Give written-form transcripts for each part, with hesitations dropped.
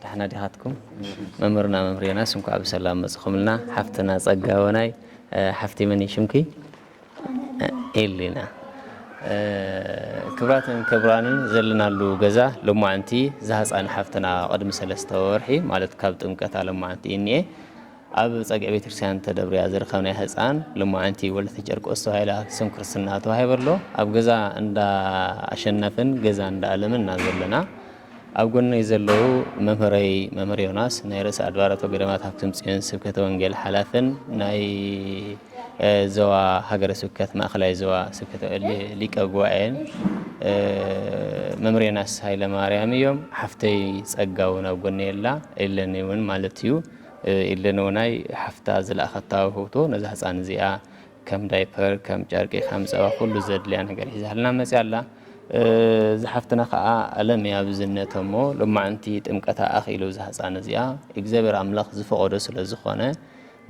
تحنا دهاتكم ممرنا ممرينا سمكوا عبد السلام مسخملنا حفتنا صقاوناي حفتي مني شمكي إلينا كبراتن كبرانن زلنا له جزا لما أنتي زهز أنا حفتنا قدم سلسة ورحي مالت كابت أمكتها لما أنتي إني أب صقع بيترسان تدبر يازر خوني هزان لما أنتي ولا تجرك أستو هايلا سمكر السنات وهاي برلو أب جزا عند عشان نفن جزا عند علمنا نازلنا أقولنا يزلوا ممري وناس نيرس أدوارات وقدمات حفتم سين سبكة وانجيل حلافن ناي زوا هجر سبكة ما خلاي زوا سبكة اللي ليك أقوين ممري ناس هاي لماريام يوم حفتي سأجاونا أقولنا إلا نيون مالتيو إلا نوناي حفتا زل أخطاو هوتو نزه عن زيا كم دايبر كم جاركي خمسة وكل زد لي أنا قريز هلنا مسألة زحفتنا خاء ألم يا بزنتهمو لما أنتي تمكتها أخي لو زحص عن زيا إجزابر أملاخ زفقودس لزخانة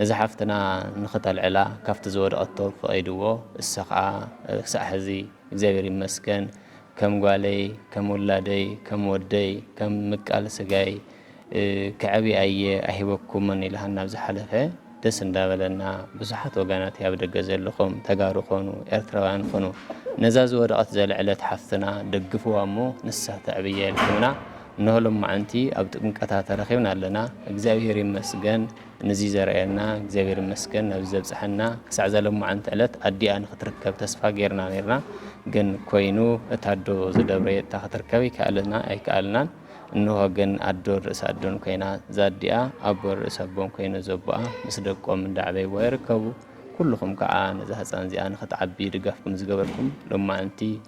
زحفتنا نختل علا كفت زود أطول فايدوه السقعة سحزي إجزابر مسكن كم قالي كم ولادي كم ودي كم مكال سجاي كعبي أحبكم من إلى هالنبز حلفه دس ندابلنا بصحة وجانات يابد الجزل لكم تجارو خونو إرتروان خونو نزاز ورقة زل علة حفتنا دقفوا أمو نسه تعبية الكمنا إنه لما أنتي أبتكم كتات رخيونا لنا إجزاوير مسجن نزيز رأينا إجزاوير مسجن نبزب صحنا سعزل لما أنت علت أدي أن خطركب تسفى غيرنا نيرنا جن كوينو تادو زدبريت تخطركبي كألنا أي كألنا إنه جن أدور سادون كينا زاديا أبور سبون كينا زبا مصدقكم من دعبي ويركبوا كلكم كعان زهز عن زيان خط عبي رجفكم زجبركم لما أنتي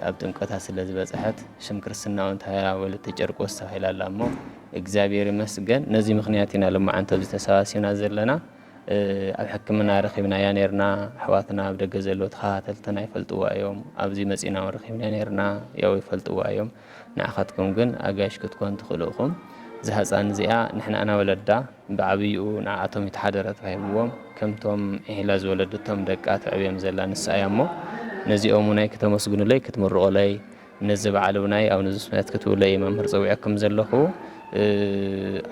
أبدم قطع سلز بزحت شمكر السنة وانت هيا ولا تجرقوا السهيل اللامو إجزابير مسجن نزي مخنياتنا لما أنت بتساسي نازل لنا الحكمنا رخيبنا يانيرنا حواتنا بدأ جزلوا تخاتلتنا يفلتوا يوم أبزي مسينا ورخيبنا يانيرنا يو يفلتوا يوم نأخذكم جن أجاش كتكون تخلوكم زهز عن زيا نحن أنا ولدا بعبيو نعاتهم يتحدرت فهموهم كم توم إهلاز ولدتهم دكات عبيم زلان السايمو نزي أموناي كتمسجون لي كتمروا لي نزب علوناي أو نزب سمعت كتقول لي ممر زويعكم زلخو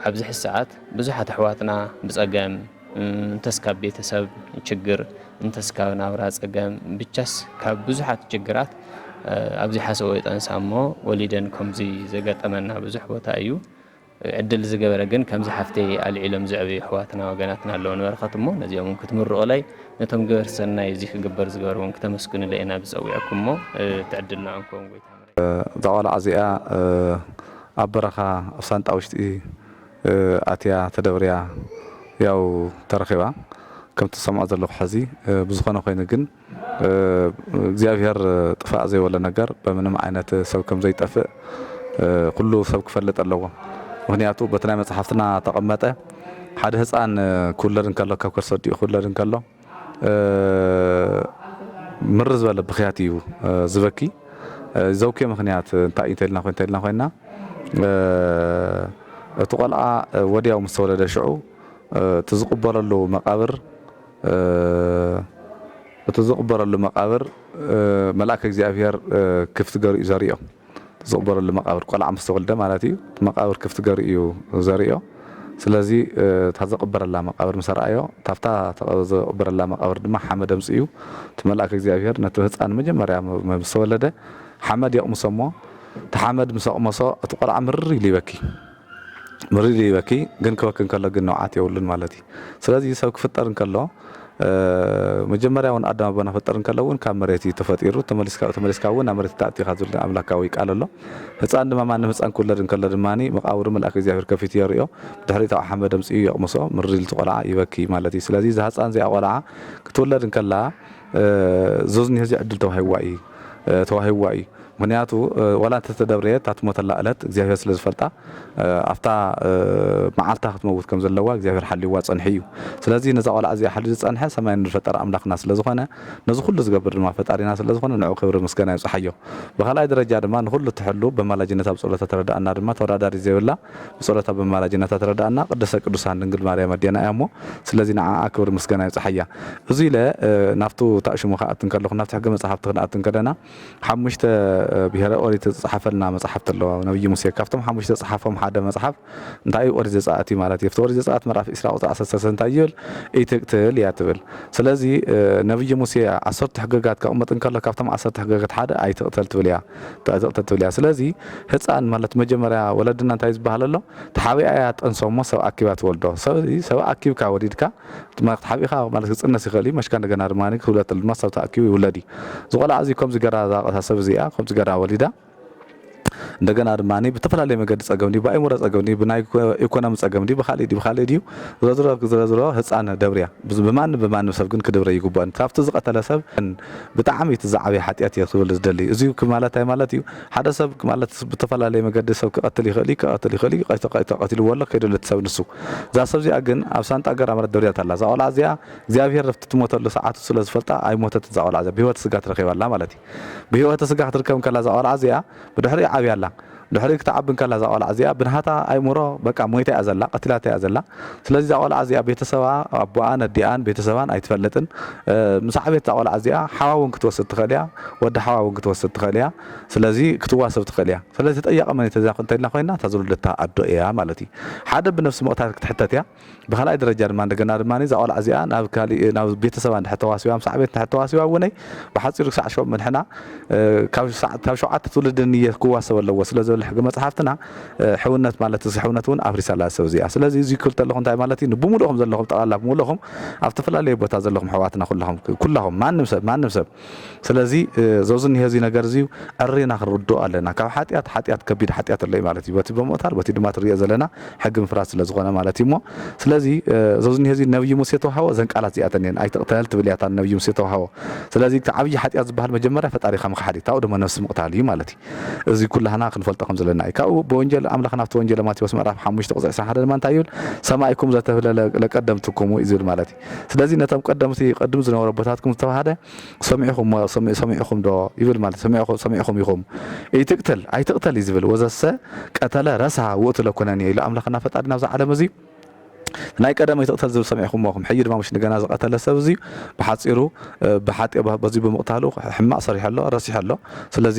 عبزح الساعات بزحة حواتنا بزقام انتسكاب بيتسب يشجر انتسكاب نابراز أقام بتشس كبزحة تشجرات أبزي حسويت أنسامو وليدن كمزي زقت أمنا بزح وتأيو عدل زجبرة جن كم زحفتي العلم زعبي حواتنا وجناتنا اللون ورختمو نزي ممكن تمر علي نتم جبر سنة يزيك جبر زجبر ممكن تمسكن لقينا بزويعكم مو تعدلنا عنكم زوال عزياء أبرخا أفسنت أوشتي أتيا تدوريا ياو ترخيبا كم تسمع ذلك حزي بزخنا خينا جن زيافير طفاء زي ولا نجار بمن معينات سو كم زي طفاء كله سو كفلت اللغة وهنياتو بتنام صحفتنا تقمته ሓደ ህፃን ኩለርን ከሎ ካብ ከርሰዲኡ ኩለርን ከሎ ምር ዝበለ ብኽያት እዩ ዝበኪ ዘውኬ ምክንያት እንታይ እንተልና ኮይና እቲ ቆልዓ ወዲያው ምስ ተወለደ ሽዑ ትዝቕበረሉ መቃብር መልአከ እግዚአብሔር ክፍቲ ገሪኡ ዘሪኦ ዝቕበረሉ መቃብር ቆልዓ ምስ ተወልደ ማለት እዩ መቃብር ክፍቲ ገሪኡ ዘሪኦ ስለዚ ታዘቕበረላ መቃብር ምሰራዮ ታፍታ ተዘቕበረላ መቃብር ድማ ሓመድ ኣምፅኡ መልአከ እግዚአብሔር ነቲ ህፃን መጀመርያ ምስ ተወለደ ሓመድ የቕምሶሞ ተሓመድ ምስ ኣቕመሶ እቲ ቆልዓ ምርር ኢሉ ይበኪ ግን ክበክን ከሎ ግን ነውዓት የብሉን ማለት እዩ ስለዚ ሰብ ክፍጠር እንከሎ መጀመርያ እውን ኣዳም ኣቦና ፈጠር እንከለውን ካብ መሬት ተፈጢሩ ተመሊስካ እውን ናብ መሬት ተኣቲኻ ዝብል ኣምላካዊ ቃል ኣሎ ህፃን ድማ ማንም ህፃን ክውለድ እንከሎ ድማኒ መቃብሩ መልአከ እግዚአብሔር ከፊት የሪኦ ብድሕሪት ኣብ ሓመድ ኣምፅኡ የቕምሶ ምርር ኢሉ ቆልዓ ይበኪ ማለት እዩ ስለዚ እዚ ህፃን እዚኣ ቆልዓ ክትውለድ እንከላ ዞዝኒ ህዚ ዕድል ተዋሂብዋ እዩ ምክንያቱ ወላ ተተደብረየ ታትሞተላ ዕለት እግዚአብሔር ስለ ዝፈልጣ ኣፍታ መዓልታ ክትመውት ከም ዘለዋ እግዚአብሔር ሓሊዋ ፀንሒ እዩ ስለዚ ነዛ ቆልዓ እዚኣ ሓሊሉ ዝፀንሐ ሰማይ ንፈጠረ ኣምላኽና ስለ ዝኾነ ነዚ ኩሉ ዝገብር ድማ ፈጣሪና ስለ ዝኾነ ንዑ ክብሪ ምስጋና ይብፅሓዮ ብኻልኣይ ደረጃ ድማ ንኩሉ ትሕሉ በማላጅነታ ብፀሎታ ተረዳእና ድማ ተወዳዳሪ ዘይብላ ብፀሎታ በማላጅነታ ተረዳእና ቅድሰ ቅዱሳን ድንግል ማርያም ኣዴና እያ እሞ ስለዚ ንዓኣ ክብሪ ምስጋና ይብፅሓያ እዚ ኢለ ናብቱ ታእሽሙ ከኣትን ከለኹ ናብቲ ሕጊ መፅሓፍቲ ክንኣትን ከለና ሓሙሽተ ብሄረ ኦሪት ዝፀሓፈልና መፅሓፍቲ ኣለዋ ነብይ ሙሴ ካብቶም ሓሙሽተ ፀሓፎም ሓደ መፅሓፍ እንታይ ኦሪት ዘፀኣት እዩ ማለት እዩ ኣብቲ ኦሪት ዘፀኣት ምዕራፍ 20 ቁጥሪ 13 እንታይ ይብል ኢትቅትል እያ ትብል ስለዚ ነብይ ሙሴ 10 ሕግጋት ከቕምጥ እንከሎ ካብቶም 10 ሕግጋት ሓደ ኣይትቕተል ትብል እያ ስለዚ ህፃን ማለት መጀመርያ ወለድና እንታይ ዝበሃል ኣሎ ተሓቢኣ እያ ጠንሶሞ ሰብ ኣኪባ ትወልዶ ሰብ ኣኪብካ ወዲድካ ተሓቢኻ ማለት ክፅነስ ይኽእል እዩ መሽካ እንደገና ድማ ክውለድ ድማ ሰብ ተኣኪቡ ይውለድ እዩ ዝቆልዓ እዚ ከምዚ ገራ ዛቐታ ሰብ እዚኣ ከምዚ ገራ ወሊዳ እንደገና ድማኒ ብተፈላለየ መገዲ ፀገም ዲ ብኣይሙረ ፀገም ዲ ብናይ ኢኮኖሚ ፀገም ዲ ብኻልእ ድዩ ዝረዝሮ ህፃን ደብርያ ብማንም ሰብ ግን ክድብረ ይግባእ ካብቲ ዝቐተለ ሰብ ብጣዕሚ ትዛዓበየ ሓጢኣት እየ ክብል ዝደሊ እዚ ማለት እዩ ሓደ ሰብ ማለት ብተፈላለየ መገዲ ሰብ ክቐትል ይኽእል እዩ ቀቲልዎ ኣሎ ከይደለ ሰብ ንሱ እዛ ሰብ እዚኣ ግን ኣብ ሳንጣ ገራመረት ደብርያት ኣላ እዛ ቆልዓ እዚኣ እግዚኣብሔር ረፍቲ ትሞተሉ ሰዓቱ ስለ ዝፈልጣ ኣይሞተት እዛ ቆልዓ እዚኣ ብሂወት ስጋ ትረኺባላ ማለት እዩ ብሂወት ስጋ ክትርከብ ከላ እዛ ቆልዓ እዚኣ ብድሕሪ ዓብያላ ድሕሪ ክትዓብን ከላ እዛ ቆልዓ እዚኣ ብናሃታ ኣይሙሮ በቃ ሞይታ እያ ዘላ ቀቲላታ እያ ዘላ ስለዚ እዛ ቆልዓ እዚኣ ቤተሰባ ኣቦኣን ኣዲኣን ቤተሰባን ኣይትፈልጥን ምስ ዓብየት እዛ ቆልዓ እዚኣ ሓዋ እውን ክትወስድ ትኽእል እያ ወዲ ሓዋ እውን ክትወስድ ትኽእል እያ ስለዚ ክትዋሰብ ትኽእል እያ ስለዚ ተጠያቐ መኔት እዚኣ እንተኢልና ኮይና እታ ዝውልደታ ኣዶ እያ ማለት እዩ ሓደ ብነፍሲ መቕታት ክትሕተት እያ ብኻልኣይ ደረጃ ድማ እንደገና ድማ እዛ ቆልዓ እዚኣ ናብ ቤተሰባ እንድሕር ተዋሲባ ምስ ዓብየት እንድሕር ተዋሲባ እውነይ ብሓፂሩ ክሳዕ ሾም ምንሕና ካብ 7 ትውልድ ንየ ክዋሰብ ኣለዎ ስለዚ ሕጊ መፅሓፍትና ሕውነት ማለት እዚ ሕውነት እውን ኣፍሪሳላ ሰብ እዚኣ ስለዚ እዚ ክብል ተለኹ እንታይ ማለት እዩ ብሙሉኹም ዘለኹም ጠቕላላ ብሙሉኹም ኣብ ተፈላለየ ቦታ ዘለኹም ሕዋትና ኩላኹም ማንም ሰብ ስለዚ ዘውዝኒ እዚ ነገር እዚ ዕሪና ክንርድኦ ኣለና ካብ ሓጢኣት ከቢድ ሓጢኣት ኣሎ ማለት እዩ በቲ ብምቕታል በቲ ድማ ትሪኦ ዘለና ሕጊ ምፍራስ ስለ ዝኾነ ማለት እዩ እሞ ስለዚ ዘውዝኒ እዚ ነብይ ሙሴ ተዋሃቦ ዘን ቃላት እዚኣተን እየን ኣይትቕተል ትብል እያ ነብይ ሙሴ ተዋሃቦ ስለዚ ዓብዪ ሓጢኣት ዝበሃል መጀመርያ ፈጣሪኻ ምክሓድ እዩ ታብኡ ድማ ነፍሲ ምቕታል እዩ ማለት እዩ እዚ ኩላህና ክንፈልጦ ከም ዘለና እዩ ካብኡ ብወንጀል ኣምላኽ ናብቲ ወንጀል ማቴዎስ ምዕራፍ 5 ቁፅሪ 21 ድማ እንታይ ይብል ሰማይኩም ዘተብለ ለቀደምትኩሙ እዩ ዝብል ማለት እዩ ስለዚ ነቶም ቀደምቲ ቅድም ዝነበሩ ቦታትኩም ዝተባሃደ ሰሚዕኹም ዶ ይብል ማለት ሰሚዕኹም ኢኹም ኢትቅትል ኣይትቕተል እዩ ዝብል ወዘሰ ቀተለ ረሳ ውእቱ ለኮነኒ ኢሉ ኣምላኽና ፈጣሪ ናብዛ ዓለም እዚ ናይ ቀደም ይተቕተል ዝብል ሰሚዕኹምኩም ሕጂ ድማ ምሽ እንደገና ዝቐተለ ሰብ እዚ ብሓፂሩ ብሓጢ በዚ ብምቕታሉ ሕማቕ ሰሪሕ ኣሎ ረሲሕ ኣሎ ስለዚ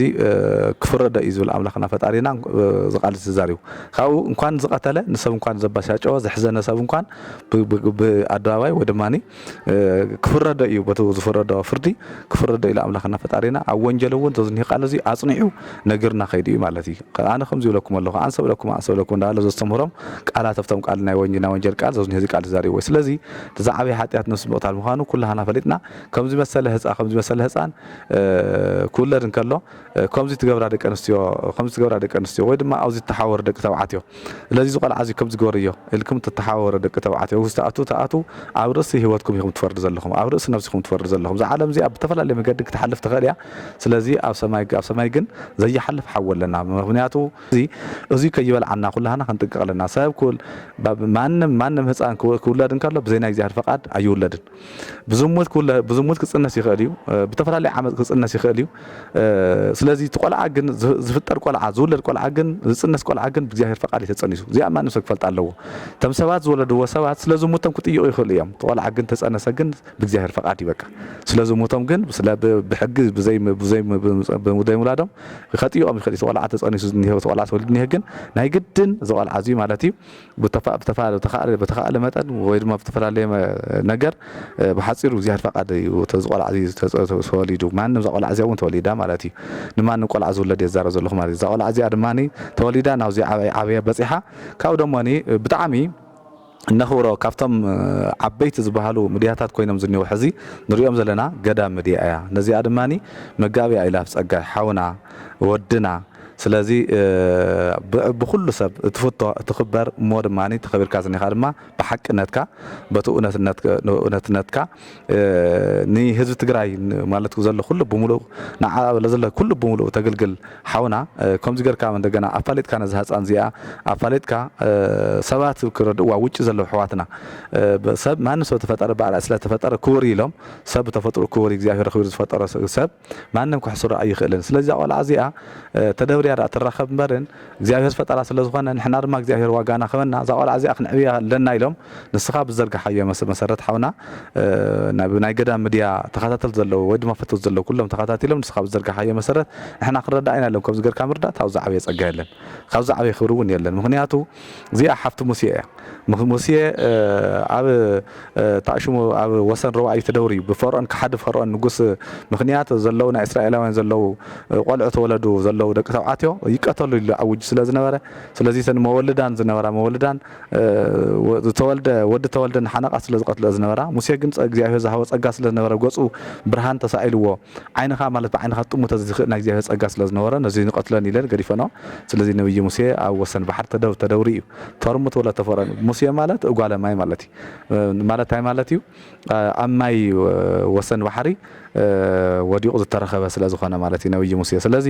ክፍረደ እዩ ዝብል ኣምላኽና ፈጣሪና ዝቃልስ ተዛሪቡ ካብኡ እንኳን ዝቐተለ ንሰብ እንኳን ዘባሻጨወ ዘሕዘነ ሰብ እንኳን ብኣደባባይ ወይ ድማኒ ክፍረደ እዩ በቲ ዝፍረዶ ፍርዲ ክፍረደ ኢሉ ኣምላኽና ፈጣሪና ኣብ ወንጀል እውን ዘዝኒህ ቃል እዚ ኣፅኒዑ ነጊርና ከይዱ እዩ ማለት እዩ ኣነ ከምዚ ይብለኩም ኣለኹ ኣንሰብለኩም እንዳበለ ዘስተምህሮም ቃላት ኣብቶም ቃል ናይ ወንጀል ቃል ዘውዝኒ ህዚ ቃል ዛሪቦ ስለዚ ተዛዓበየ ሓጢኣት ነፍሲ ምቕታል ምዃኑ ኩላህና ፈሊጥና ከምዚ መሰለ ህፃን ክውለድ እንከሎ ከምዚ ትገብራ ደቂ ኣንስትዮ ወይ ድማ ኣብዚ ተሓወሩ ደቂ ተባዕትዮ ስለዚ ዝቆልዓ እዚ ከምዚ ግበርዮ ኢልኩም ተተሓወሩ ደቂ ተባዕትዮ ውሽጢ ተኣቱ ኣብ ርእሲ ህይወትኩም ኢኹም ትፈርዱ ዘለኹም ኣብ ርእሲ ነፍሲኩም ትፈርዱ ዘለኹም እዛ ዓለም እዚኣ ብተፈላለየ መገዲ ክትሓልፍ ትኽእል እያ ስለዚ ኣብ ሰማይ ግን ዘየሓልፍ ሓዊ ኣለና ምክንያቱ እዚ ከይበልዓና ኩላህና ክንጥንቀቕ ኣለና ሰብ ኩል ማንም ማንም ህፃን ክውለድን ከሎ ብዘይና እግዚአብሔር ፈቃድ ኣይውለድን ብዙሙት ክጽነስ ይኽእል እዩ ብተፈላለየ ዓመት ክጽነስ ይኽእል እዩ ስለዚ ተቆልዓ ግን ዝፍጠር ቆልዓ ዝውለድ ቆልዓ ግን ዝጽነስ ቆልዓ ግን ብእግዚአብሔር ፈቃድ የተጸኒሱ እዚኣ ማንም ሰብ ክፈልጥ ኣለዎ ተም ሰባት ዝወለድዎ ሰባት ስለዝሙቶም ክጥይቁ ይኽእሉ እዮም ተቆልዓ ግን ተጸነሰ ግን ብእግዚአብሔር ፈቃድ ይበቃ ስለዝሙቶም ግን ብሕጊ ብዘይ ሙላዶም ከጥይቆም ይኽእል ተቆልዓ ተጸኒሱ ዝኒሄ ተቆልዓ ተወሊድ ዝኒሄ ግን ናይ ግድን ዝቆልዓ እዚ ማለት እዩ በተኻለ መጠን ወይ ድማ ብተፈላለየ ነገር ብሓፂሩ እግዚአብሔር ፈቃድ እዩ ተዝቆልዓ ተወሊዱ ማንም ዝቆልዓ እዚኣ እውን ተወሊዳ ማለት እዩ ንማንም ቆልዓ ዝውለድ የዛረብ ዘለኹ ማለት እዩ ዝቆልዓ እዚኣ ድማኒ ተወሊዳ ናብዚ ዓበየ በፂሓ ካብኡ ደሞኒ ብጣዕሚ ነኽብሮ ካብቶም ዓበይቲ ዝበሃሉ ምድያታት ኮይኖም ዝኒው ሕዚ ንሪኦም ዘለና ገዳም ምድያ እያ ነዚኣ ድማኒ መጋቢ ኣይላፍ ጸጋይ ሓውና ወድና ስለዚ ብኩሉ ሰብ ትኽበር እሞ ድማኒ ተኸቢርካ ዝኒኻ ድማ ብሓቅነትካ በቲ እውነትነትካ ንህዝቢ ትግራይ ማለት ዘሎ ኩሉ ብምሉእ ንዓበለ ዘሎ ኩሉ ብምሉእ ተገልግል ሓውና ከምዚ ጌርካ እንደገና ኣፋሊጥካ ነዚ ህፃን እዚኣ ኣፋሊጥካ ሰባት ክረድእዋ ውጭ ዘለዉ ኣሕዋትና ሰብ ማንም ሰብ ተፈጠረ በዓል ስለተፈጠረ ክቡር ኢሎም ሰብ ተፈጥሮ ክቡር እግዚአብሔር ክቡር ዝፈጠረ ሰብ ማንም ክሕስሮ ኣይኽእልን ስለዚ ቆልዓ እዚኣ ተደብርያ ተራኸብ እምበርን እግዚአብሔር ፈጠራ ስለዝኾነ ንሕና ድማ እግዚአብሔር ዋጋና ኸበና እዛ ቆልዓ እዚኣ ክንዕብያ ኣለና ኢሎም ንስኻ ብዘርጋሓዮ መሰረት ሓውና ናይ ገዳም ምድያ ተኸታተል ዘለዉ ወይ ድማ ፈተው ዘለዉ ኩሎም ተኸታቲሎም ንስኻ ብዘርጋሓዮ መሰረት ንሕና ክንረዳእ ኢና ኣለዎም ከምዚ ጌርካ ምርዳእ ካብዚ ዓብየ ጸጋ የለን ካብዚ ዓብየ ክብሪ እውን የለን ምክንያቱ እዚኣ ሓፍቲ ሙሴ እያ ሙሴ ኣብ ታእሽሙ ኣብ ወሰን ረዋኢ ተደውሪ ብፈርዖን ክሓድፍ ፈርዖን ንጉስ ምክንያት ዘለዉ ናይ እስራኤላውያን ዘለዉ ቆልዑ ተወለዱ ዘለዉ ደቂ ተባዕትዮ ይቀተሉ ኢሉ ዓውጅ ስለዝነበረ ስለዚ ተን መወልዳን ዝነበራ መወልዳን ዝተወልደ ወዲ ተወልደን ሓነቃ ስለዝቀትሎ ዝነበራ ሙሴ ግን እግዚአብሔር ዝሃቦ ጸጋ ስለዝነበረ ገጹ ብርሃን ተሳኢልዎ ዓይንኻ ማለት ብዓይንኻ ጥሙተ ዝኽእል ናይ እግዚአብሔር ጸጋ ስለዝነበረ ነዚ ንቀትለን ኢለን ገዲፈኖ ስለዚ ነብይ ሙሴ ኣብ ወሰን ባሕር ተደውሪ እዩ ተርሙት ወላ ተፈረን ሙሴ ማለት እጓለ ማይ ማለት እዩ ማለት ታይ ማለት እዩ ኣብ ማይ ወሰን ባሕሪ ወዲቁ ዝተረኸበ ስለዝኾነ ማለት እዩ ነብይ ሙሴ ስለዚ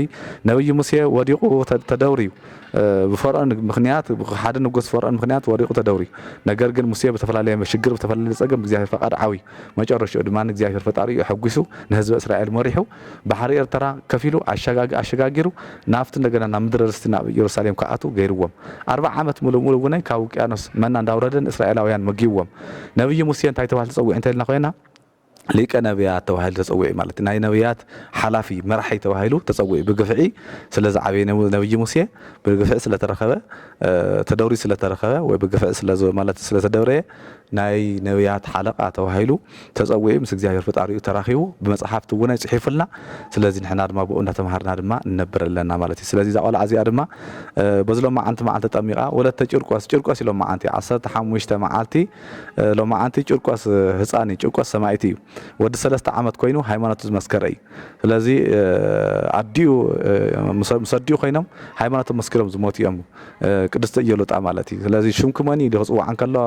ነብይ ሙሴ ወዲቁ ተደውሪ ብፈርዖን ምክንያት ሓደ ንጉስ ፈርዖን ምክንያት ወዲቁ ተደውሪ ነገር ግን ሙሴ በተፈላለየ መሽግር በተፈላለየ ጸገም እግዚአብሔር ፈቃድ ዓዊ መጨረሻው ድማ እግዚአብሔር ፈጣሪ ሕጉሱ ንህዝብ እስራኤል መሪሑ ባሕሪ ኤርትራ ከፊሉ አሸጋጊሩ ናፍት እንደገና ናብ ምድረ ርስቲ ናብ ኢየሩሳሌም ከኣቱ ገይርዎም 40 ዓመት ሙሉ ወናይ ካብ ውቅያኖስ መና እንዳውረደን እስራኤላውያን መጊዎም ነብይ ሙሴ እንታይ ተባህል ተጸውዕ እንተልና ኮይና ሊቀ ነቢያት ተባሂሉ ተጸውዕ ማለት ናይ ነቢያት ሓላፊ መራሒ ተባሂሉ ተጸውዕ ብግፍዒ ስለዚ ዓብይ ነብይ ሙሴ ብግፍዒ ስለተረኸበ ተደውሪ ስለተረኸበ ወይ ብግፍዒ ማለት ስለተደውረ ናይ ነቢያት ሓለቃ ተባሂሉ ተጸውዕ ምስ እግዚአብሔር ፈጣሪኡ ተራኺቡ ብመጽሓፍቲ እውን ይጽሒፍልና ስለዚ ንሕና ድማ ብኡ እናተማሃርና ድማ እንነብር ኣለና ማለት እዩ ስለዚ ዛ ቆልዓ እዚኣ ድማ በዝሎም መዓልቲ ተጠሚቓ ወለተ ጭርቆስ ኢሎም መዓልቲ 15 መዓልቲ ሎም መዓልቲ ጭርቆስ ህፃን ጭርቆስ ሰማዕቲ እዩ ወዲ 3 ዓመት ኮይኑ ሃይማኖቱ ዝመስከረ እዩ ስለዚ ኣዲኡ መሰዲኡ ኮይኖም ሃይማኖቱ መስከሮም ዝሞት እዮም ቅድስተ ኢየሉጣ ማለት እዩ ስለዚ ሽምኩመኒ ዝፅዋዕ ከሎ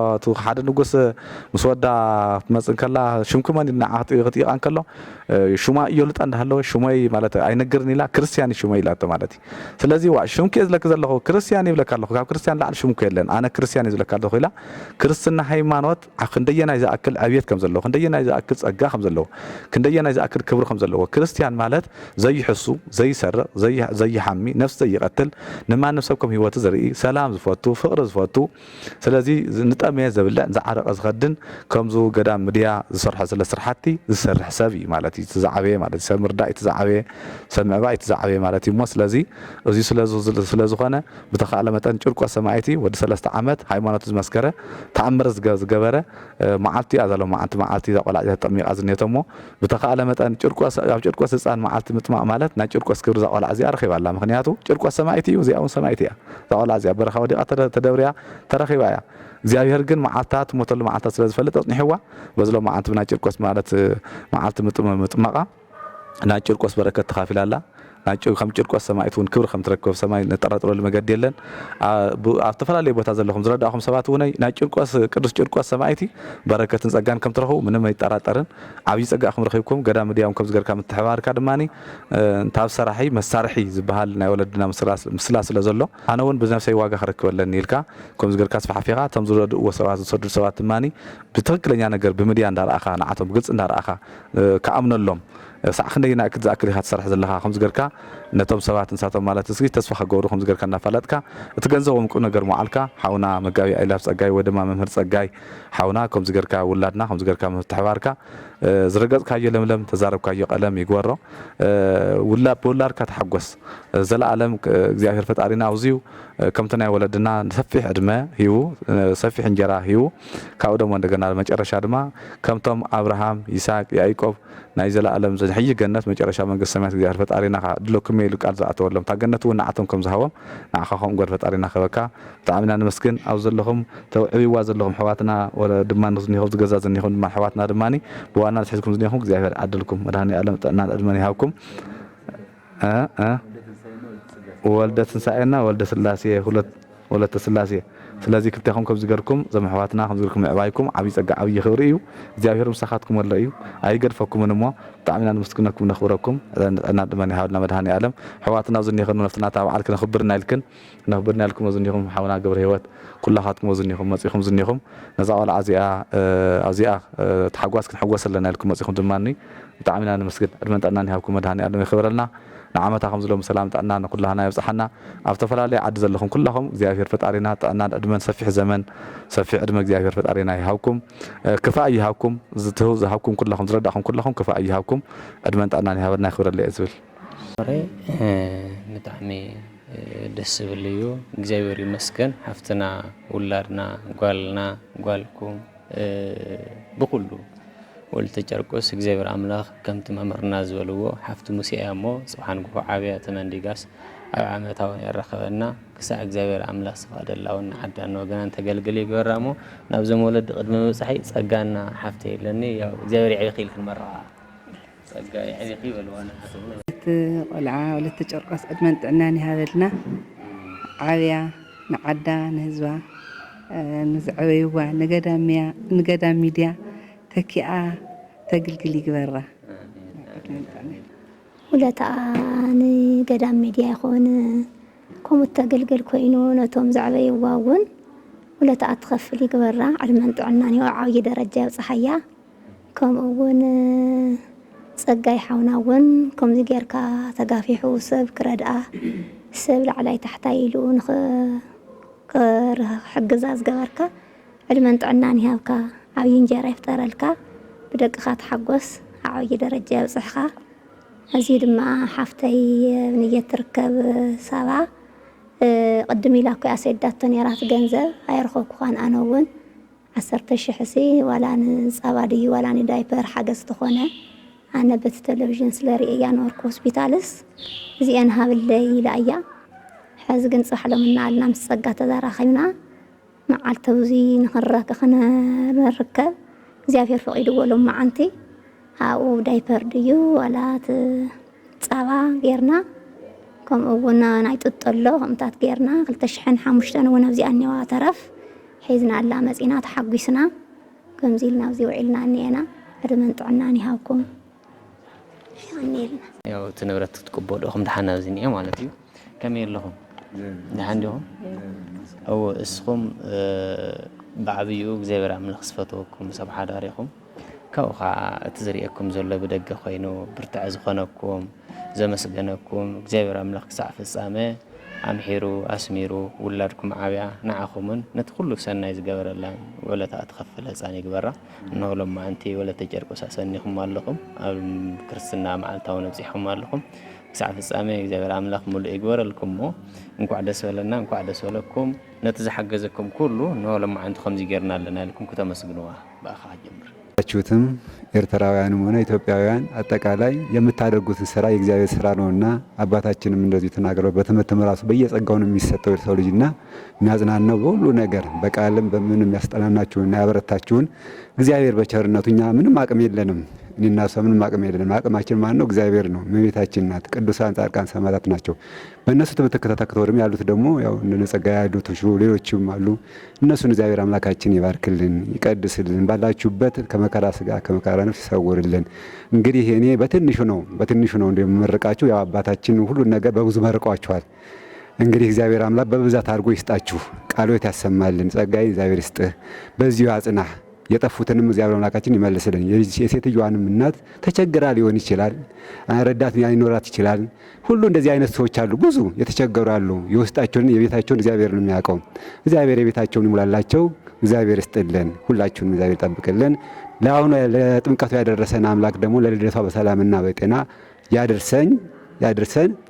ሓደ ንጉስ ምስ ወዳ ትመጽእ ከላ ሽምኩመኒ ንዓት ይኽጥይቃን ከሎ ሹማ ኢየሉጣ እንዳሃለወ ሹመይ ማለት ኣይነገርኒ ኢላ ክርስቲያን ሹመይ ኢላ ማለት እዩ ስለዚ ዋ ሹምከ ዝለክ ዘለኹ ክርስቲያን ይብለካ ኣለኹ ካብ ክርስቲያን ላዕሊ ሹምከ የለን ኣነ ክርስቲያን ዝለካ ኣለኹ ኢላ ክርስትና ሃይማኖት ክንደየናይ ዝኣክል ዕብየት ከም ዘለዎ ክንደየናይ ዝኣክል ጸጋ ከም ዘለዎ ክንደየናይ ዝኣክል ክብሪ ከም ዘለዎ ክርስቲያን ማለት ዘይሕሱ ዘይሰርቕ ዘይሓሚ ነፍሲ ዘይቀትል ንማንም ሰብ ከም ህይወቱ ዘርኢ ሰላም ዝፈቱ ፍቅሪ ዝፈቱ ስለዚ ንጠመየ ዘብልዕ ዝዓረቀ ዝኸድን ከምዙ ገዳም ምድያ ዝሰርሖ ስለ ስርሓቲ ዝሰርሕ ሰብ እዩ ማለት እዩ ተዛዓበየ ማለት ሰብ ምርዳእ ተዛዓበየ ሰብ ምዕባይ ተዛዓበየ ማለት እዩ ስለዚ እዚ ስለዝኾነ ብተኻለ መጠን ጭርቆስ ሰማዕቲ ወዲ 3 ዓመት ሃይማኖቱ ዝመስከረ ተኣምር ዝገበረ መዓልቲ ኣዘሎ መዓልቲ ቆልዓ ተጠሚቓ ዝኔቶሞ ብተኻለ መጠን ኣብ ጭርቆስ ህፃን መዓልቲ ምጥማቕ ማለት ናይ ጭርቆስ ክብሪ ዛ ቆልዓ እዚኣ ረኺባ ኣላ ምክንያቱ ጭርቆስ ሰማዕቲ እዩ እዚኣ እውን ሰማዕቲ እያ ዛ ቆልዓ እዚኣ በረኻ ወዲቓ ተደብርያ ተረኺባ እያ እግዚአብሔር ግን መዓልታት ሞተሉ መዓልታት ስለዝፈልጥ ኣጽኒሕዋ በዝሎም መዓልቲ ናይ ጭርቆስ ማለት መዓልቲ ምጥማቓ ናይ ጭርቆስ በረከት ተኻፊላ ኣላ ከም ጭርቆስ ሰማዕት እውን ክብሪ ከም ትረክብ ሰማይ ነጠራጥረሉ መገዲ የለን ኣብ ተፈላለየ ቦታ ዘለኹም ዝረዳእኹም ሰባት እውን ናይ ጭርቆስ ቅዱስ ጭርቆስ ሰማዕቲ በረከትን ጸጋን ከም ትረኽቡ ምንም ኣይጠራጠርን ዓብይ ጸጋ ከም ረኺብኩም ገዳም ድያም ከም ዝገርካ ምትሕባርካ ድማኒ እንታብ ሰራሒ መሳርሒ ዝበሃል ናይ ወለድና ምስላ ስለ ዘሎ ኣነ እውን ብነፍሰይ ዋጋ ክረክበለኒ ኢልካ ከም ዝገርካ ስፋሕፊኻ እቶም ዝረድእዎ ሰባት ዝሰድዱ ሰባት ድማኒ ብትክክለኛ ነገር ብምድያ እንዳረኣኻ ንዓቶም ብግልፂ እንዳረኣኻ ከኣምነሎም ሳዕ ክንደይና ክትዝኣክል ኢኻ ትሰርሕ ዘለኻ ከም ዝገርካ ነቶም ሰባት ንሳቶም ማለት እስኪ ተስፋ ክገብሩ ከም ዝገርካ እናፋለጥካ እቲ ገንዘቦም ቁም ነገር ሞዓልካ ሓውና መጋቢ ኣይላፍ ጸጋይ ወይ ድማ መምህር ጸጋይ ሓውና ከም ዝገርካ ውላድና ከም ዝገርካ ምትሕባርካ ዝረገጽካዮ ለምለም ተዛረብካዮ ቀለም ይግበሮ ብውላድካ ተሓጎስ ዘለኣለም እግዚኣብሔር ፈጣሪና ኣውዝዩ ከምቲ ናይ ወለድና ሰፊሕ ዕድመ ሂቡ ሰፊሕ እንጀራ ሂቡ ካብኡ ደሞ እንደገና መጨረሻ ድማ ከምቶም አብርሃም ይስሐቅ ያዕቆብ ናይ ዘለኣለም ዝሕይ ገነት መጨረሻ መንግስት ሰማያት እግዚአብሔር ፈጣሪና ድሎኩም ኢሉ ቃል ዝኣተወሎም ታገነቱ ንዓቶም ከም ዝሃቦም ንዓኻኹም ጎር ፈጣሪና ከበካ ብጣዕሚና ንመስግን ኣብ ዘለኹም ተውዕብዋ ዘለኹም ሕዋትና ድማ ንዝኒኹም ዝገዛ ዝኒኹም ድማ ሕዋትና ድማኒ ብዋና ዝሕዝኩም ዝኒኹም እግዚአብሔር ዓድልኩም መድሃኒ ዓለም ጥዕናን ዕድመን ይሃብኩም ወልደ ትንሳኤና ወልደ ስላሴ ወለተ ስላሴ ስለዚህ ክልተኹም ከም ዝገርኩም ዘመሕዋትና ከም ዝገርኩም ዕባይኩም ዓብይ ጸጋ ዓብይ ክብሪ እዩ እግዚአብሔር ምሳኻትኩም ወለ እዩ ኣይገድፈኩምን እሞ ብጣዕሚና ንመስግነኩም ነኽብረኩም ጥዕና ድመን ይሃብና መድሃኒ ዓለም ሕዋትና ዝኒኹም ነፍትና ታበዓል ክነኽብርና ኢልኩም ዝኒኹም ሓውና ገብረ ህይወት ኩላኻትኩም ዝኒኹም መጺኹም ዝኒኹም ነዛ ቆልዓ እዚኣ ተሓጓስ ክንሕወስ ኣለና ኢልኩም መጺኹም ድማኒ ብጣዕሚና ንመስግን ዕድመን ጥዕናን ይሃብኩም መድሃኒ ዓለም ይኽብረልና ንዓመታ ከም ዝሎም ሰላም ጥዕና ንኩላህና ይብጽሐና ኣብ ተፈላለየ ዓዲ ዘለኹም ኩላኹም እግዚአብሔር ፈጣሪና ጥዕናን ዕድመን ሰፊሕ ዘመን ሰፊሕ ዕድመ እግዚአብሔር ፈጣሪና ይሃብኩም ክፋእ ይሃብኩም ዝሃብኩም ኩላኹም ዝረዳእኹም ኩላኹም ክፋእ ይሃብኩም ዕድመን ጥዕናን ይሃበና ይኽብረለ እየ ዝብል ብጣዕሚ ደስ ዝብል እዩ እግዚአብሔር ይመስገን ሓፍትና ውላድና ጓልና ጓልኩም ብኩሉ ወልተ ጨርቆስ እግዚአብሔር አምላኽ ከምቲ መምህርና ዝበልዎ ሓፍቲ ሙሴያ እሞ ጽባሕን ጉሑ ዓብያ ተመንዲጋስ ኣብ ዓመታውን ያረኸበና ክሳዕ እግዚአብሔር አምላኽ ዝፈቀደላውን ዓዳን ወገናን ተገልግል ይገበራ እሞ ናብዞም ወለዲ ቅድሚ ምብጻሕይ ጸጋና ሓፍተ የለኒ ያው እግዚአብሔር ይዕብኺ ኢልክን መርዓ ጸጋ ይዕብኺ ይበልዋና ቆልዓ ወለተ ጨርቆስ ዕድመን ጥዕናን ይሃበልና ዓብያ ንዓዳ ንህዝባ ንዝዕበይዋ ንገዳም ሚድያ ተኪኣ ተግልግል ይግበራ ወለታ ንገዳም ሚድያ ይኹን ከምኡ ተገልግል ኮይኑ ነቶም ዘዕበይዋ እውን ወለታ ትኸፍል ይግበራ ዕድመን ጥዕናን ዓብይ ደረጃ ይብጽሓያ ከምኡ እውን ጸጋይ ሓውና እውን ከምዚ ጌርካ ተጋፊሑ ሰብ ክረድኣ ሰብ ላዕላይ ታሕታይ ኢሉ ንኽሕግዛ ዝገበርካ ዕድመን ጥዕናን ይሃብካ ዓብይ እንጀራ ይፍጠረልካ ብደቅኻ ተሓጎስ ዓብይ ደረጃ ይብጽሕኻ እዚ ድማ ሓፍተይ ንየት ትርከብ ሰባ ቅድም ኢላ እኮ ኣሰዳቶ ነራት ገንዘብ ኣይረኸብኩኻን ኣነ እውን 10,000 ዋላ ንፀባ ድዩ ዋላ ንዳይፐር ሓገዝ ተኾነ ኣነ በቲ ቴሌቪዥን ስለርእያ ነበርኩ ሆስፒታልስ እዚአን ሃብለይ ኢላ እያ ሕዚ ግን ጽሕለምና ኣልና ምስ ጸጋ ተዘራኺብና መዓልተ ብዙ ንኽንርከብ እግዚአብሔር ፈቒድዎ ሎም መዓንቲ ኣብኡ ዳይፐር ድዩ ዋላ ፀባ ጌርና ከምኡ እውን ናይ ጥጦ ኣሎ ከምታት ጌርና 2005 እውን ኣብዚኣ እኒዋ ተረፍ ሒዝና ኣላ መጺና ተሓጒስና ከምዚ ኢልና ኣብዚ ውዒልና እኒአና ዕድመን ጥዕናን ይሃብኩም ያው እቲ ንብረት ክትቅበሉ ኢኹም ድሓና ኣብዚ እኒአ ማለት እዩ ከመይ ኣለኹም ድሓን ዲኹም أو اسخم بعبيو እግዚአብሔር አምላኽ ስፈተወኩም ሰብ ሓዳሪኹም ካውኻ እትዝሪአኩም ዘሎ ብደገ ኮይኑ ብርትዕ ዝኾነኩም ዘመስገነኩም እግዚአብሔር አምላኽ ክሳዕ ፍጻመ ኣምሒሩ ኣስሚሩ ውላድኩም ዓብያ ንዓኹምን ነቲ ኩሉ ሰናይ ዝገበረላ ወለታ ትኸፍል ህፃን ይግበራ እንሆሎም ማንቲ ወለተ ጨርቆስ ኣሰኒኹም ኣለኹም ኣብ ክርስትና መዓልታዊ ነብፂሕኩም ኣለኹም ክሳዕ ፍጻመ እግዚአብሔር አምላኽ ሙሉእ ይግበረልኩም ሞ እንኳዕ ደስ በለና እንኳዕ ደስ በለኩም ነቲ ዝሓገዘኩም ኩሉ እንሆሎም ማንቲ ከምዚ ጌርና ኣለና ኢልኩም ከተመስግኑዋ በኣኻ ጀምር ችሁትም ኤርትራውያንም ሆነ ኢትዮጵያውያን አጠቃላይ የምታደርጉትን ስራ የእግዚአብሔር ስራ ነውና አባታችንም እንደዚህ ተናግረው በትምህርት ራሱ በየጸጋው ነው የሚሰጠው የሰው ልጅና የሚያጽናናው በሁሉ ነገር በቃልም በምንም ያስጠናናችሁና ያበረታችሁን እግዚአብሔር በቸርነቱ እኛ ምንም አቅም የለንም እኔና እሷ ምንም አቅም የለንም። አቅማችን ማን ነው? እግዚአብሔር ነው። እመቤታችን ናት። ቅዱሳን ጻድቃን ሰማዕታት ናቸው። በእነሱ ተተክተው ደግሞ ያሉት ደግሞ ያው እነ ጸጋዬ ያሉት ሌሎችም አሉ። እነሱን እግዚአብሔር አምላካችን ይባርክልን፣ ይቀድስልን፣ ባላችሁበት ከመከራ ስጋ ከመከራ ነፍስ ይሰውርልን። እንግዲህ እኔ በትንሹ ነው እንደምመርቃችሁ። ያው አባታችን ሁሉን ነገር በብዙ መርቋችኋል። እንግዲህ እግዚአብሔር አምላክ በብዛት አድርጎ ይስጣችሁ፣ ቃሎት ያሰማልን። ጸጋዬ እግዚአብሔር ይስጥህ፣ በዚሁ አጽናህ። የጠፉትንም እግዚአብሔር አምላካችን ይመልስልን። የሴትዮዋንም እናት ተቸግራ ሊሆን ይችላል፣ ረዳት ሊኖራት ይችላል። ሁሉ እንደዚህ አይነት ሰዎች አሉ፣ ብዙ የተቸገሩ አሉ። የውስጣቸውን የቤታቸውን እግዚአብሔር ነው የሚያውቀው። እግዚአብሔር የቤታቸውን ይሙላላቸው። እግዚአብሔር ይስጥልን፣ ሁላችሁንም እግዚአብሔር ይጠብቅልን። ለአሁኑ ለጥምቀቱ ያደረሰን አምላክ ደግሞ ለልደቷ በሰላምና በጤና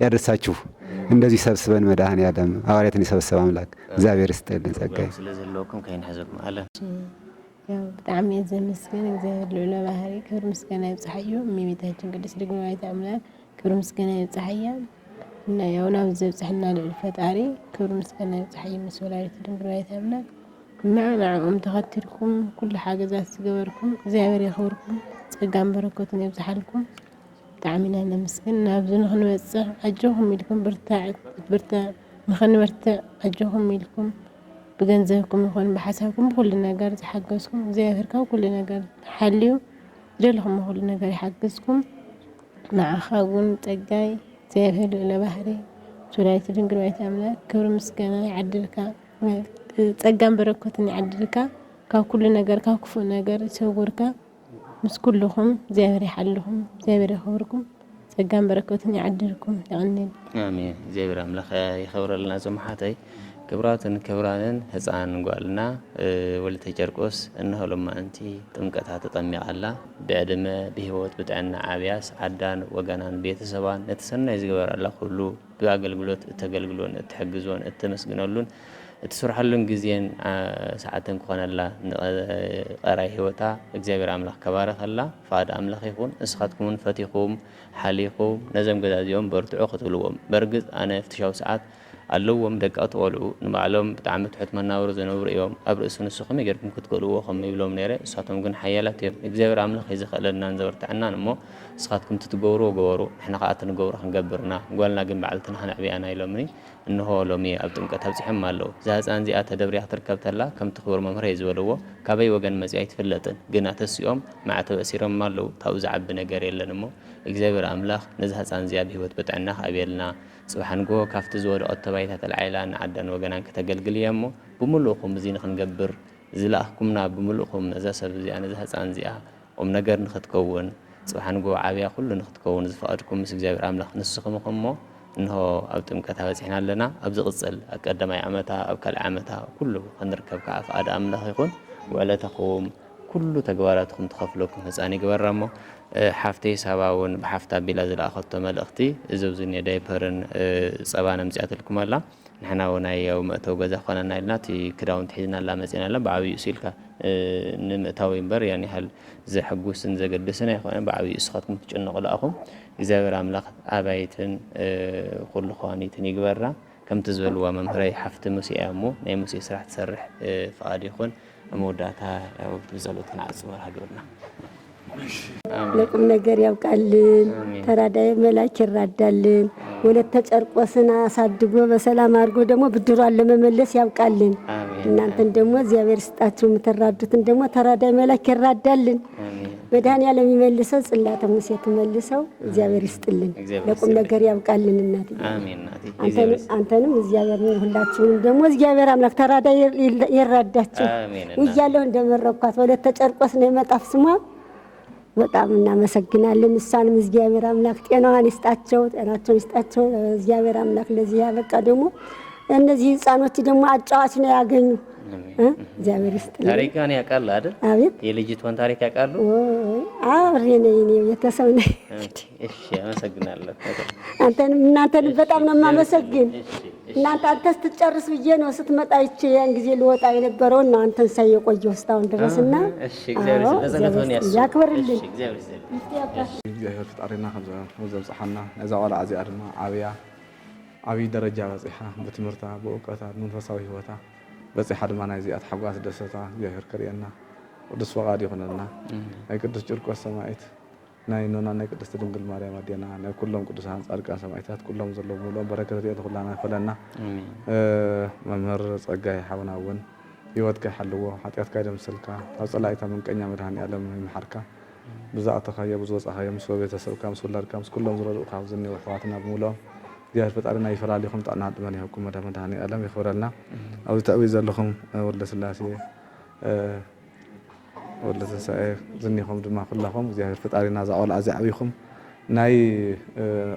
ያደርሳችሁ። እንደዚህ ሰብስበን መድኃኔዓለም ሐዋርያትን የሰበሰበ አምላክ እግዚአብሔር ይስጥልን። ጸጋዬ ስለዘለውኩም ከይንሕዘኩም አለ ያው በጣም የዘመስገን እግዚአብሔር ልዑለ ባህሪ ክብር ምስጋና ይብጽሐዩ። እመቤታችን ቅድስት ድንግል ወላዲተ አምላክ ክብር ምስጋና ይብጽሐያ እና ያው ናብ ዘብጽሕና ልዑል ፈጣሪ ክብር ምስጋና ይብጽሐዩ። ምስ ወላዲተ ድንግል ወላዲተ አምላክ ንዕኦም ተኸቲልኩም ኩሉ ሓገዛት ዝገበርኩም እግዚአብሔር የኽብርኩም፣ ጸጋን በረከቱን ይብጽሓልኩም። ብጣዕሚ ኢና ነመስግን። ናብዚ ንኽንበፅሕ ኣጆኹም ኢልኩም ንኽንበርትዕ ኣጆኹም ኢልኩም بجنزكم يكون بحسابكم بكل نجار يحجزكم እግዚአብሔር ካብ كل ነገር ሓልዩ ደልኹም كل ነገር ይحجزكم مع خاون ጸጋይ እግዚአብሔር ለባህሪ ወላዲተ ድንግል ወላዲተ አምላክ ክብር ምስጋና ይዓድልካ ጸጋን በረከትን ይዓድልካ ካብ كل ነገር ካብ ክፉ ነገር ይሰውርካ ምስ ኩልኹም እግዚአብሔር ይሓልኹም እግዚአብሔር ይኽብርኩም ጸጋን በረከትን ይዓድልኩም ይቀኒል አሜን። እግዚአብሔር አምላክ ይኽብረልና ዘመሓተይ ክብራንን ህፃን ጓልና ወለተ ጨርቆስ እነሆሎማ እንቲ ጥምቀታ ተጠሚቃላ በዕድመ ብህይወት ብጥዕና ዓብያስ ዓዳን ወገናን ቤተሰባን ነተሰናይ ዝገበራላ ኩሉ ብኣገልግሎት እተገልግሎን እትሕግዞን እትመስግነሉን እትስርሐሉን ጊዜን ሰዓትን ክኾነላ ቀራይ ህይወታ እግዚአብሔር አምላክ ከባረኸላ ፈቃድ አምላክ ይኹን። እስኻትኩምን ፈቲኹም ሓሊኹም ነዘም ገዛዚኦም በርትዑ ክትብልዎም በርግጥ ኣነ ፍትሻዊ ሰዓት ኣለዎም ደቃቱ ቆልዑ ንባዕሎም ብጣዕሚ ትሑት መናብሩ ዝነብሩ እዮም። ኣብ ርእሱ ንስኹም ጌርኩም ክትከልዎ ከም ይብሎም ነይረ እሳቶም ግን ሓያላት እዮም። እግዚአብሔር አምላክ ይዝኽእለናን ዘበርትዐናን እሞ እስኻትኩም ትትገብርዎ ገበሩ ንሕና ከዓ ትንገብሮ ክንገብርና ጓልና ግን ባዕልትና ክነዕብያና ኢሎምኒ እንሆ ሎሚ ኣብ ጥምቀት ኣብፅሖም ኣለዉ። እዛ ህፃን እዚኣ ተደብሪያ ክትርከብ ተላ ከምቲ ክቡር መምህር ዝበልዎ ካበይ ወገን መፅኣ ኣይትፍለጥን ግና ተሲኦም ማዕተብ ኣሲሮም ኣለዉ። ካብኡ ዝዓቢ ነገር የለን እሞ እግዚአብሔር አምላክ ነዚ ህፃን እዚኣ ብሂወት በጥዕና ክኣብየልና ጽባሕንጎ ካፍቲ ዝወደቐት ተባይታ ተልዓይላ ንዓዳን ወገናን ከተገልግል እያ እሞ ብምሉእኹም እዚ ንክንገብር ዝለኣኽኩምና ብምሉእኹም ነዛ ሰብ እዚኣ ነዚ ህፃን እዚኣ ቁም ነገር ንክትከውን ጽባሕንጎ ዓብያ ኩሉ ንክትከውን ዝፈቐድኩም ምስ እግዚአብሔር አምላክ ንስኹም እሞ እንሆ ኣብ ጥምቀት በፂሕና ኣለና። ኣብ ዝቕፅል ኣብ ቀዳማይ ዓመታ ኣብ ካልእ ዓመታ ኩሉ ክንርከብ ከዓ ፈቃድ አምላክ ይኹን። ውዕለተኹም ኩሉ ተግባራትኩም ተኸፍለኩም ህፃን ይግበራ እሞ ሓፍተይ ሳባ እውን ብሓፍታ ቢላ ዝለኣኸቶ መልእኽቲ እዘብዝኒ ዳይፐርን ፀባን ኣምፅኣትልኩም ኣላ ንሕና ውናይ ያው መእተው ገዛ ኮነና ኢልና እቲ ክዳውንቲ ሒዝና ኣላ መፂና ኣላ ብዓብዪ ሲልካ ንምእታዊ እምበር ያን ያህል ዘሕጉስን ዘገድስን ኣይኮነ ብዓብዪ እስኻትኩም ትጭነቑ ለኣኹም እግዚአብሔር አምላክ ኣባይትን ኩሉ ኸዋኒትን ይግበራ። ከምቲ ዝበልዋ መምህረይ ሓፍቲ ሙሴ እያ እሞ ናይ ሙሴ ስራሕ ትሰርሕ ፈቃድ ይኹን። መወዳእታ ያው ብጸሎት ክንዓጽ መርሃ ግብርና ለቁም ነገር ያውቃልን። ተራዳይ መላክ ይራዳልን። ወለተ ጨርቆስን አሳድጎ በሰላም አድርጎ ደግሞ ብድሯን ለመመለስ ያውቃልን። እናንተን ደግሞ እግዚአብሔር ይስጣችሁ። የምትራዱትን ደግሞ ተራዳይ መላክ ይራዳልን። መድኃኔዓለም የሚመልሰው ጽላተ ሙሴ ትመልሰው እግዚአብሔር ይስጥልን። ለቁም ነገር ያውቃልን። እናቴ አንተንም እግዚአብሔር ሁላችሁንም ደግሞ እግዚአብሔር አምላክ ተራዳይ ይራዳችሁ እያለሁ እንደመረኳት ወለተ ጨርቆስ ነው የመጣፍ ስሟ። በጣም እናመሰግናለን። እሷንም እግዚአብሔር አምላክ ጤናዋን ይስጣቸው፣ ጤናቸውን ይስጣቸው። እግዚአብሔር አምላክ ለዚህ ያበቃ ደግሞ እነዚህ ህፃኖች ደግሞ አጫዋች ነው ያገኙ። እግዚአብሔር ይስጥልኝ። ታሪካን ያውቃል አይደል? አቤት የልጅቷን ታሪክ ያውቃሉ? አብሬ ነኝ እኔ ቤተሰብ ነኝ። እሺ አመሰግናለሁ። እናንተንም በጣም ነው የማመሰግን። እናንተ አንተስ ትጨርስ ብዬ ነው ስትመጣ ይቼ ያን ጊዜ ልወጣ የነበረው እና አንተን ሳይ የቆየው እስካሁን ድረስና እሺ እግዚአብሔር ስለዘነፈን ያክብርልኝ። እግዚአብሔር ፈጣሪና ዘብጽሐና ነዛ ቆልዓ እዚኣ ድማ ዓብይ ደረጃ በፂሓ ብትምህርታ ብእውቀታ መንፈሳዊ ህይወታ በፂሓ ድማ ናይ እዚኣ ተሓጓስ ደሰታ እግዚአብሔር ከርየና ቅዱስ ፈቃድ ይኹነና ናይ ቅዱስ ጨርቆስ ሰማዕት ናይ ኖና ናይ ቅድስት ድንግል ማርያም ኣዴና ናይ ኩሎም ቅዱሳን ጻድቃን ሰማዕታት ኩሎም ዘለዉ ሙሉኦም በረከት ርኤ ለኹላና ይፈለና መምህር ጸጋይ ሓውና እውን ህይወትካ ይሓልዎ ሓጢአትካ ይደምስልካ ኣብ ጸላኢታ ምንቀኛ መድሃኒ ዓለም ይምሓርካ ብዛእተኻዮ ብዝወፃኻዮ ምስ ቤተሰብካ ምስ ውላድካ ምስ ኩሎም ዝረድኡካ ዝኒው ኣሕዋትና ብምሉኦም እግዚአብሔር ፈጣሪና ይፈላልይኹም ጥዕና ድመን ይሃብኩም መድሃኒ ዓለም ይኽብረልና ኣብዚ ተዕብዩ ዘለኹም ወልደ ስላሴ ወልደ ትንሳኤ ዝኒኹም ድማ ኩላኹም እግዚአብሔር ፈጣሪና ዛቆልዓ እዚ ዓብይኹም ናይ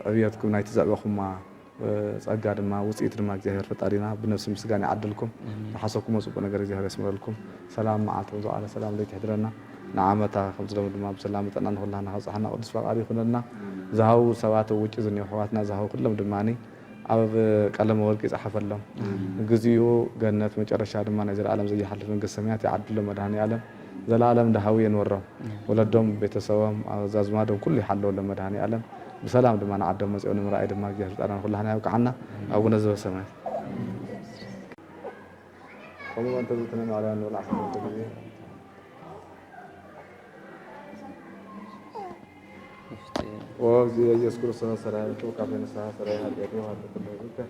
ዕብየትኩም ናይ ትዘዕበኹማ ጸጋ ድማ ውፅኢት ድማ እግዚአብሔር ፈጣሪና ብነፍሲ ምስጋና ይዓድልኩም ተሓሰብኩም ፅቡቅ ነገር እግዚአብሔር ያስምረልኩም ሰላም መዓልቶም ዝዋዕለ ሰላም ለይቲ ይሕድረና ንዓመታ ከምዚ ደሞ ድማ ብሰላም መጠና ንኹላና ካብፅሓና ቅዱስ ፈቃሪ ይኹነልና ዝሃቡ ሰባት ውጭ ዝኒሁ ኣሕዋትና ዝሃቡ ኩሎም ድማኒ ኣብ ቀለመ ወርቂ ይፅሓፈሎም ግዚኡ ገነት መጨረሻ ድማ ናይ ዘለኣለም ዘይሓልፍ መንግስቲ ሰማያት ይዓድሎም መድሃኒ ዓለም ዘለኣለም ዳሃዊ የንወሮም ወለዶም ቤተሰቦም ኣዛዝማዶም ኩሉ ይሓለወሎም መድሃኒ ዓለም بسلام دم أنا عدم مسؤول من رأي دم جاه أنا كلها أنا وقعنا أو نزل السماء. كم أنت بتنام على أنه العصر تجري. وزي يذكر السنة سرايا توقع بين الساعة سرايا هذه هذا كله ذكر.